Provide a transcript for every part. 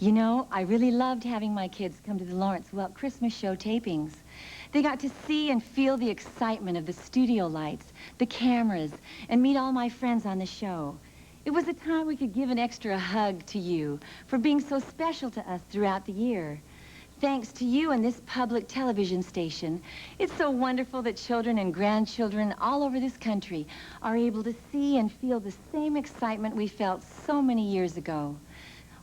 You know, I really loved having my kids come to the Lawrence Welk Christmas show tapings. They got to see and feel the excitement of the studio lights, the cameras, and meet all my friends on the show. It was a time we could give an extra hug to you for being so special to us throughout the year. Thanks to you and this public television station, it's so wonderful that children and grandchildren all over this country are able to see and feel the same excitement we felt so many years ago.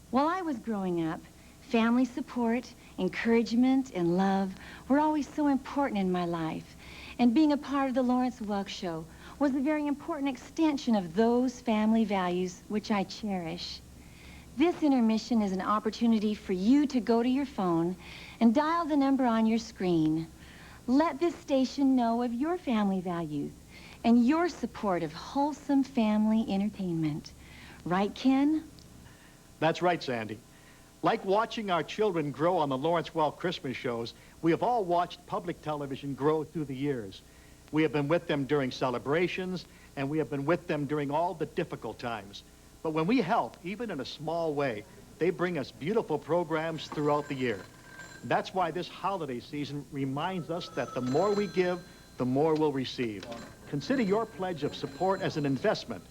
While I was growing up, family support, encouragement, and love were always so important in my life. And being a part of the Lawrence Welk Show was a very important extension of those family values which I cherish. This intermission is an opportunity for you to go to your phone and dial the number on your screen. Let this station know of your family values and your support of wholesome family entertainment. Right, Ken? That's right, Sandy. Like watching our children grow on the Lawrence Welk Christmas shows, we have all watched public television grow through the years. We have been with them during celebrations, and we have been with them during all the difficult times. But when we help, even in a small way, they bring us beautiful programs throughout the year. That's why this holiday season reminds us that the more we give, the more we'll receive. Consider your pledge of support as an investment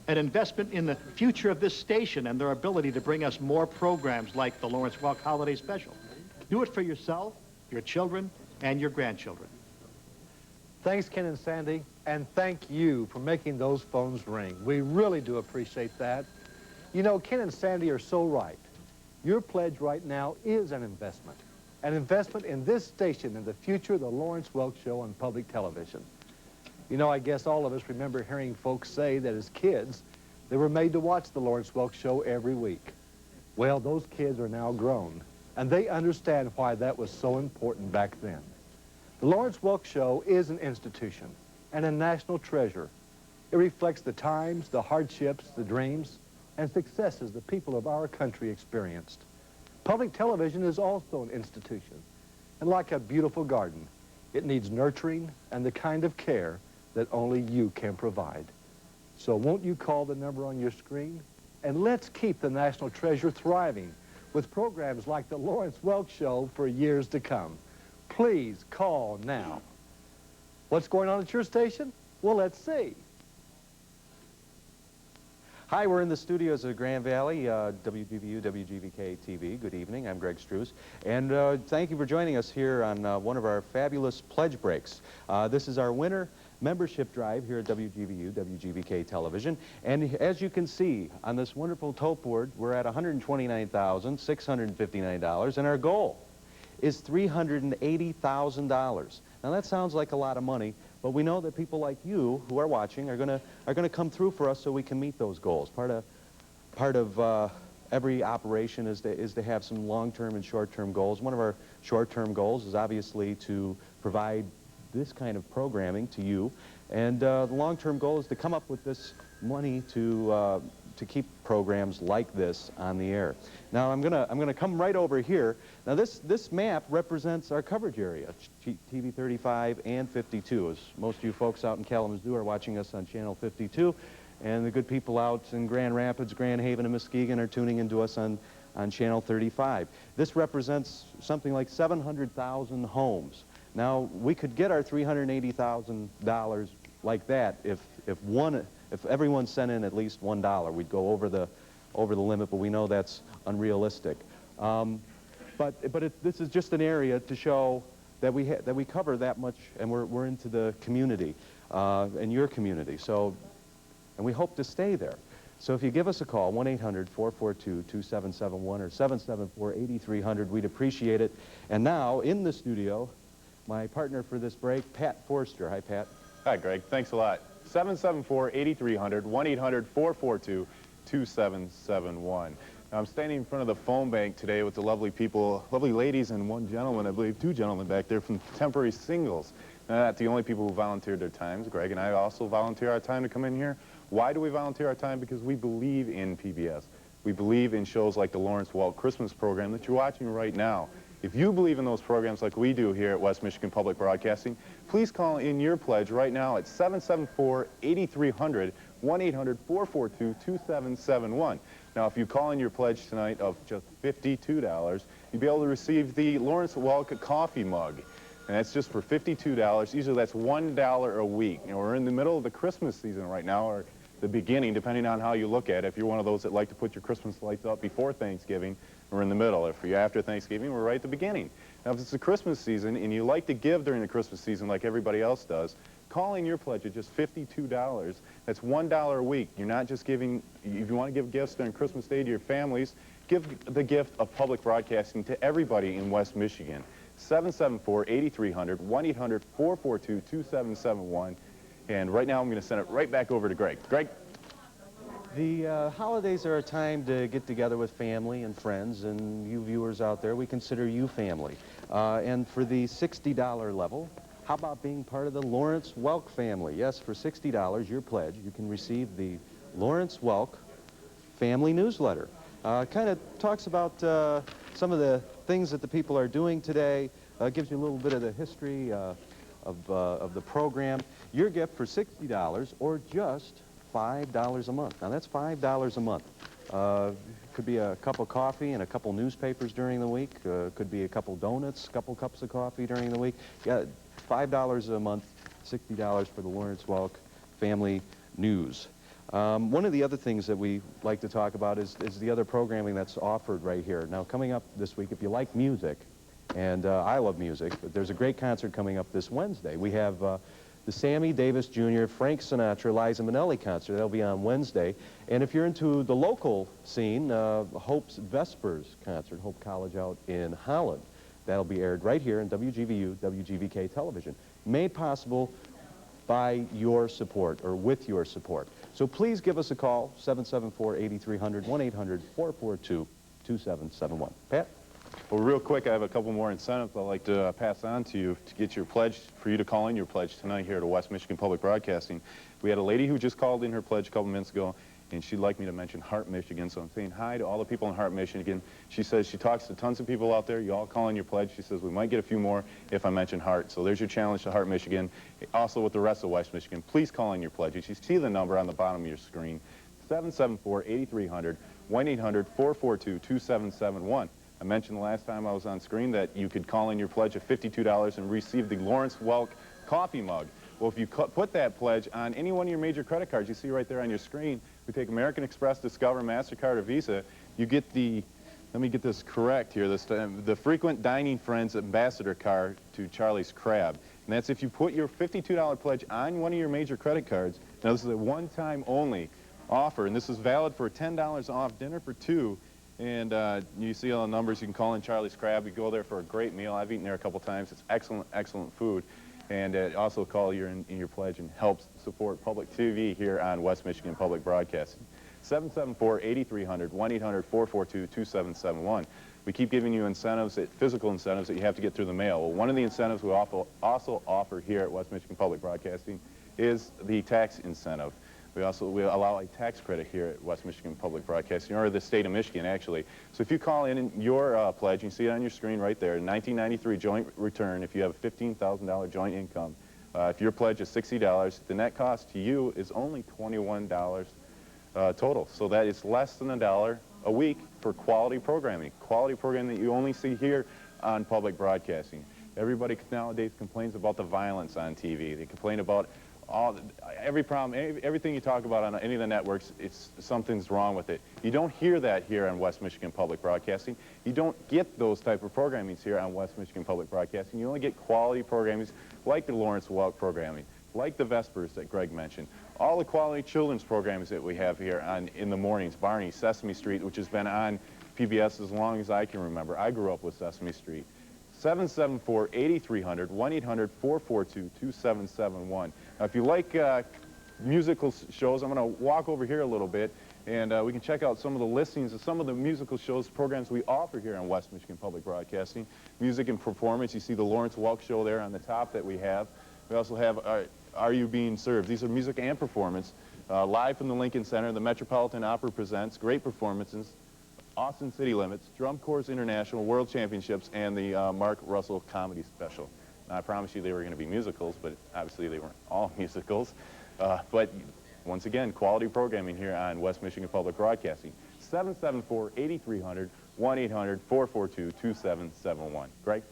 in the future of this station and their ability to bring us more programs like the Lawrence Welk Holiday Special. Do it for yourself, your children, and your grandchildren. Thanks, Ken and Sandy, and thank you for making those phones ring. We really do appreciate that. You know, Ken and Sandy are so right. Your pledge right now is an investment in this station and the future of the Lawrence Welk Show on public television. You know, I guess all of us remember hearing folks say that as kids, they were made to watch the Lawrence Welk Show every week. Well, those kids are now grown, and they understand why that was so important back then. The Lawrence Welk Show is an institution and a national treasure. It reflects the times, the hardships, the dreams, and successes the people of our country experienced. Public television is also an institution, and like a beautiful garden, it needs nurturing and the kind of care that only you can provide. So won't you call the number on your screen? And let's keep the national treasure thriving with programs like the Lawrence Welk Show for years to come. Please call now. What's going on at your station? Well, let's see. Hi, we're in the studios of Grand Valley, WGVU, WGVK TV. Good evening, I'm Greg Struess, and thank you for joining us here on one of our fabulous pledge breaks. This is our winter membership drive here at WGVU, WGVK Television, and as you can see on this wonderful tote board, we're at $129,659, and our goal is $380,000. Now that sounds like a lot of money, but we know that people like you who are watching are gonna come through for us so we can meet those goals. Part of every operation is to have some long-term and short-term goals. One of our short-term goals is obviously to provide this kind of programming to you, and the long-term goal is to come up with this money to keep programs like this on the air. Now I'm gonna come right over here. Now this map represents our coverage area, TV 35 and 52. As most of you folks out in Kalamazoo are watching us on channel 52, and the good people out in Grand Rapids, Grand Haven, and Muskegon are tuning into us on channel 35. This represents something like 700,000 homes. Now we could get our $380,000 like that if everyone sent in at least $1. We'd go over the limit, but we know that's unrealistic. This is just an area to show that we cover that much, and we're into the community and your community. So, and we hope to stay there. So if you give us a call, 1-800-442-2771 or 774-8300, we'd appreciate it. And now in the studio, my partner for this break, Pat Forster. Hi, Pat. Hi, Greg. Thanks a lot. 774-8300, 1-800-442-2771. I'm standing in front of the phone bank today with the lovely people, lovely ladies and one gentleman, I believe 2 gentlemen back there from Temporary Singles. Now, not the only people who volunteered their times. Greg and I also volunteer our time to come in here. Why do we volunteer our time? Because we believe in PBS. We believe in shows like the Lawrence Welk Christmas program that you're watching right now. If you believe in those programs like we do here at West Michigan Public Broadcasting, please call in your pledge right now at 774-8300, 1-800-442-2771. Now, if you call in your pledge tonight of just $52, you'll be able to receive the Lawrence Welk coffee mug. And that's just for $52. Usually that's $1 a week. You know, we're in the middle of the Christmas season right now, or the beginning, depending on how you look at it. If you're one of those that like to put your Christmas lights up before Thanksgiving, we're in the middle. If you're after Thanksgiving, we're right at the beginning. Now, if it's the Christmas season and you like to give during the Christmas season like everybody else does, call in your pledge at just $52. That's $1 a week. You're not just giving, if you want to give gifts during Christmas Day to your families, give the gift of public broadcasting to everybody in West Michigan. 774-8300, 1-800-442-2771. And right now I'm going to send it right back over to Greg. Greg? The holidays are a time to get together with family and friends, and you viewers out there, we consider you family. And for the $60 level, how about being part of the Lawrence Welk family? Yes, for $60, your pledge, you can receive the Lawrence Welk family newsletter. Kind of talks about some of the things that the people are doing today, gives you a little bit of the history of the program. Your gift for $60 or just $5 a month. Now, that's $5 a month. Could be a cup of coffee and a couple newspapers during the week. Could be a couple donuts, a couple cups of coffee during the week. Yeah, $5 a month, $60 for the Lawrence Welk Family News. One of the other things that we like to talk about is the other programming that's offered right here. Now, coming up this week, if you like music, and I love music, but there's a great concert coming up this Wednesday. We have the Sammy Davis Jr., Frank Sinatra, Liza Minnelli concert. That'll be on Wednesday. And if you're into the local scene, Hope's Vespers concert, Hope College out in Holland. That'll be aired right here in WGVU, WGVK television. Made possible by your support, or with your support. So please give us a call, 774-8300, 1-800-442-2771. Pat? Well, real quick, I have a couple more incentives I'd like to pass on to you to get your pledge, for you to call in your pledge tonight here to West Michigan Public Broadcasting. We had a lady who just called in her pledge a couple minutes ago, and she'd like me to mention Hart, Michigan. So I'm saying hi to all the people in Hart, Michigan. She says she talks to tons of people out there. You all call in your pledge. She says we might get a few more if I mention Hart. So there's your challenge to Hart, Michigan. Also with the rest of West Michigan, please call in your pledges. You see the number on the bottom of your screen, 774-8300, 1-800-442-2771. I mentioned the last time I was on screen that you could call in your pledge of $52 and receive the Lawrence Welk coffee mug. Well, if you put that pledge on any one of your major credit cards, you see right there on your screen, we take American Express, Discover, MasterCard, or Visa, you get the, let me get this correct here this time, the Frequent Dining Friends Ambassador card to Charlie's Crab. And that's if you put your $52 pledge on one of your major credit cards. Now, this is a one-time only offer, and this is valid for $10 off dinner for two. And you see all the numbers. You can call in Charlie's Crab. You go there for a great meal. I've eaten there a couple times. It's excellent, excellent food. And also call in your pledge and helps support public TV here on West Michigan Public Broadcasting. 774-8300, 1-800-442-2771. We keep giving you incentives, physical incentives that you have to get through the mail. Well, one of the incentives we also offer here at West Michigan Public Broadcasting is the tax incentive. We allow a tax credit here at West Michigan Public Broadcasting, or the state of Michigan, actually. So if you call in your pledge, you see it on your screen right there, 1993 joint return, if you have a $15,000 joint income. If your pledge is $60, the net cost to you is only $21 total. So that is less than $1 a week for quality programming that you only see here on public broadcasting. Everybody nowadays complains about the violence on TV. They complain about every problem, everything you talk about on any of the networks, something's wrong with it. You don't hear that here on West Michigan Public Broadcasting. You don't get those type of programmings here on West Michigan Public Broadcasting. You only get quality programmings like the Lawrence Welk programming, like the Vespers that Greg mentioned, all the quality children's programs that we have here in the mornings. Barney, Sesame Street, which has been on PBS as long as I can remember. I grew up with Sesame Street. 774-8300, 1-800-442-2771. Now, if you like musical shows, I'm going to walk over here a little bit, and we can check out some of the listings of some of the musical shows, programs we offer here on West Michigan Public Broadcasting. Music and performance, you see the Lawrence Welk show there on the top that we have. We also have Are You Being Served? These are music and performance. Live from the Lincoln Center, the Metropolitan Opera presents great performances. Austin City Limits, Drum Corps International, World Championships, and the Mark Russell Comedy Special. Now, I promised you they were going to be musicals, but obviously they weren't all musicals. But once again, quality programming here on West Michigan Public Broadcasting. 774-8300, 1-800-442-2771. Greg?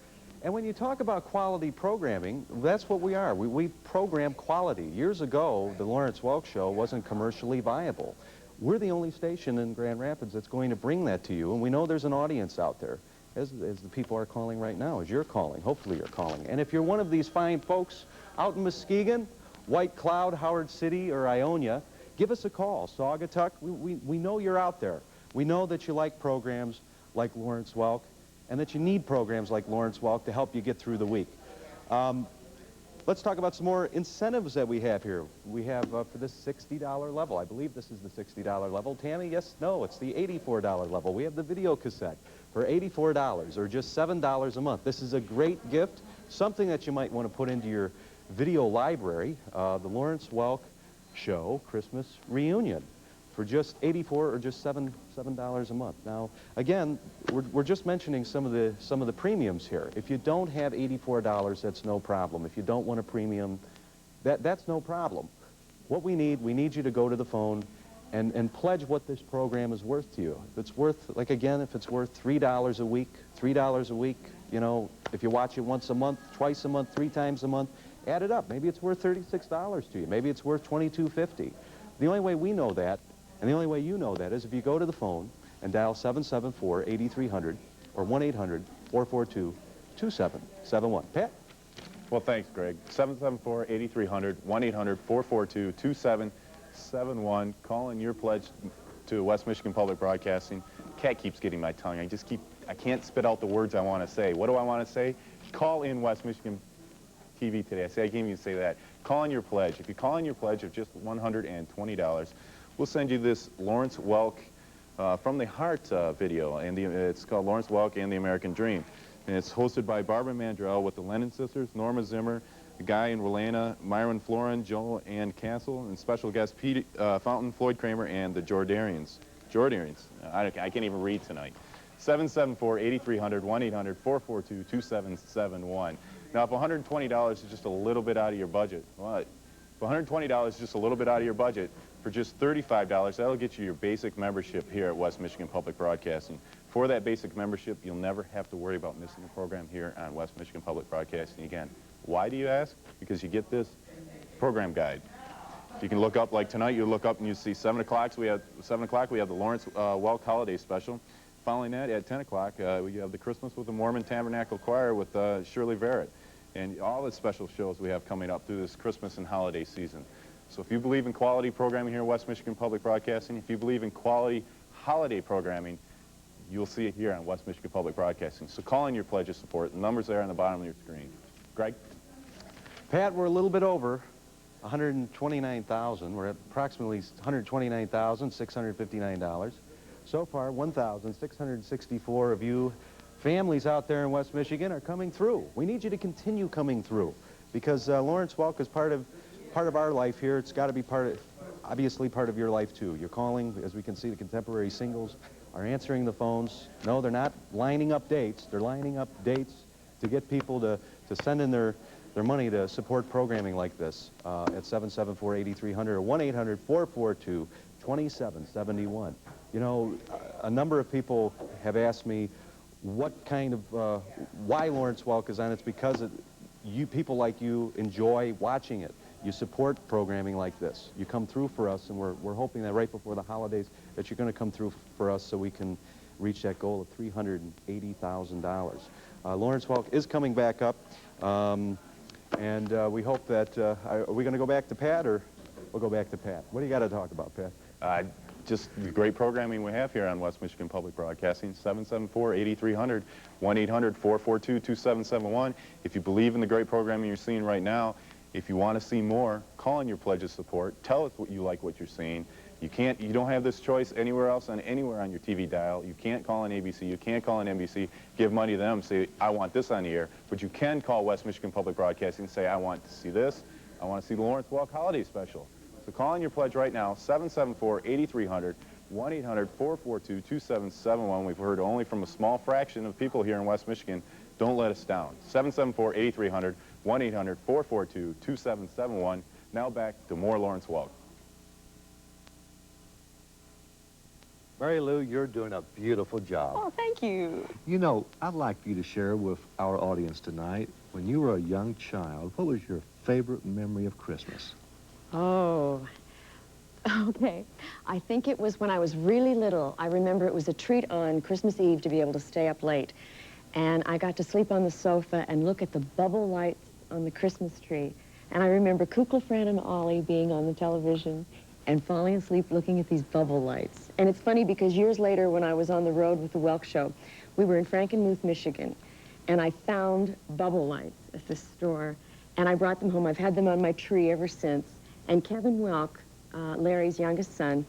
And when you talk about quality programming, that's what we are. We program quality. Years ago, the Lawrence Welk Show wasn't commercially viable. We're the only station in Grand Rapids that's going to bring that to you, and we know there's an audience out there, as the people are calling right now, as you're calling. Hopefully you're calling. And if you're one of these fine folks out in Muskegon, White Cloud, Howard City, or Ionia, give us a call. Saugatuck, we know you're out there. We know that you like programs like Lawrence Welk, and that you need programs like Lawrence Welk to help you get through the week. Let's talk about some more incentives that we have here. We have for this $60 level. I believe this is the $60 level. Tammy, yes? No, it's the $84 level. We have the video cassette for $84 or just $7 a month. This is a great gift, something that you might want to put into your video library, the Lawrence Welk Show Christmas Reunion, for just $84 or just $7 a month. Now, again, we're just mentioning some of the premiums here. If you don't have $84, that's no problem. If you don't want a premium, that's no problem. What we need you to go to the phone and pledge what this program is worth to you. If it's worth, like again, if it's worth $3 a week, you know, if you watch it once a month, twice a month, 3 times a month, add it up. Maybe it's worth $36 to you. Maybe it's worth $22.50. The only way we know that, and the only way you know that, is if you go to the phone and dial 774-8300 or 1-800-442-2771. Pat? Well, thanks, Greg. 774-8300, 1-800-442-2771. Call in your pledge to West Michigan Public Broadcasting. Cat keeps getting my tongue. I can't spit out the words I want to say. What do I want to say? Call in West Michigan TV today. I can't even say that. Call in your pledge. If you call in your pledge of just $120, we'll send you this Lawrence Welk From the Heart video, and it's called Lawrence Welk and the American Dream. And it's hosted by Barbara Mandrell with the Lennon sisters, Norma Zimmer, Guy and Rolena, Myron Florin, Joel Ann Castle, and special guests Pete Fountain, Floyd Kramer, and the Jordarians. I can't even read tonight. 774-8300, 1-800-442-2771. Now, if $120 is just a little bit out of your budget, well, if $120 is just a little bit out of your budget, for just $35, that'll get you your basic membership here at West Michigan Public Broadcasting. For that basic membership, you'll never have to worry about missing a program here on West Michigan Public Broadcasting again. Why do you ask? Because you get this program guide. You can look up, like tonight, you look up and you see 7 o'clock. We have the Lawrence Welk Holiday Special. Following that, at 10 o'clock, we have the Christmas with the Mormon Tabernacle Choir with Shirley Verrett. And all the special shows we have coming up through this Christmas and holiday season. So if you believe in quality programming here at West Michigan Public Broadcasting, if you believe in quality holiday programming, you'll see it here on West Michigan Public Broadcasting. So call in your pledge of support. The number's there on the bottom of your screen. Greg? Pat, we're a little bit over 129,000. We're at approximately $129,659. So far, 1,664 of you families out there in West Michigan are coming through. We need you to continue coming through, because Lawrence Welk is part of our life here. It's got to be obviously part of your life too. You're calling, as we can see, the contemporary singles are answering the phones. No, they're not lining up dates. They're lining up dates to get people to send in their money to support programming like this at 774-8300 or 1-800-442-2771. You know, a number of people have asked me what kind of, why Lawrence Welk is on. It's because you people like you enjoy watching it. You support programming like this. You come through for us, and we're hoping that right before the holidays that you're going to come through for us so we can reach that goal of $380,000. Lawrence Welk is coming back up, and we hope that, are we going to go back to Pat, or we'll go back to Pat? What do you got to talk about, Pat? Just the great programming we have here on West Michigan Public Broadcasting. 774-8300, 1-800-442-2771. If you believe in the great programming you're seeing right now, if you want to see more, call in your pledge of support. Tell us what you like, what you're seeing. You don't have this choice anywhere else anywhere on your TV dial. You can't call in ABC. You can't call in NBC. Give money to them. Say, I want this on the air. But you can call West Michigan Public Broadcasting and say, I want to see this. I want to see the Lawrence Welk Holiday Special. So call in your pledge right now, 774-8300, 1-800-442-2771. We've heard only from a small fraction of people here in West Michigan. Don't let us down. 774-8300, 1-800-442-2771. Now back to more Lawrence Welk. Mary Lou, you're doing a beautiful job. Oh, thank you. You know, I'd like for you to share with our audience tonight, when you were a young child, what was your favorite memory of Christmas? Oh, okay. I think it was when I was really little. I remember it was a treat on Christmas Eve to be able to stay up late. And I got to sleep on the sofa and look at the bubble lights on the Christmas tree. And I remember Kukla, Fran, and Ollie being on the television and falling asleep looking at these bubble lights. And it's funny because years later when I was on the road with the Welk show, we were in Frankenmuth, Michigan, and I found bubble lights at the store, and I brought them home. I've had them on my tree ever since. And Kevin Welk, Larry's youngest son,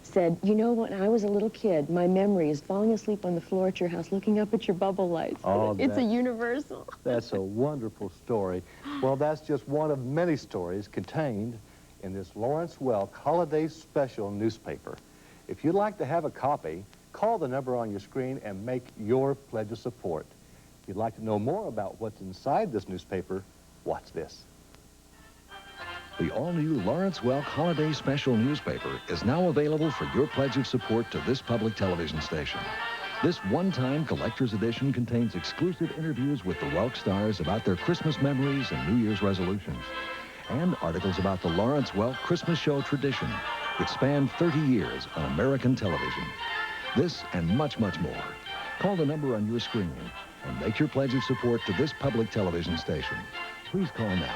said, you know, when I was a little kid, my memory is falling asleep on the floor at your house looking up at your bubble lights. Oh, it's a universal. That's a wonderful story. Well, that's just one of many stories contained in this Lawrence Welk Holiday Special newspaper. If you'd like to have a copy, call the number on your screen and make your pledge of support. If you'd like to know more about what's inside this newspaper, watch this. The all-new Lawrence Welk Holiday Special newspaper is now available for your pledge of support to this public television station. This one-time collector's edition contains exclusive interviews with the Welk stars about their Christmas memories and New Year's resolutions, and articles about the Lawrence Welk Christmas show tradition, which spanned 30 years on American television. This and much, much more. Call the number on your screen and make your pledge of support to this public television station. Please call now.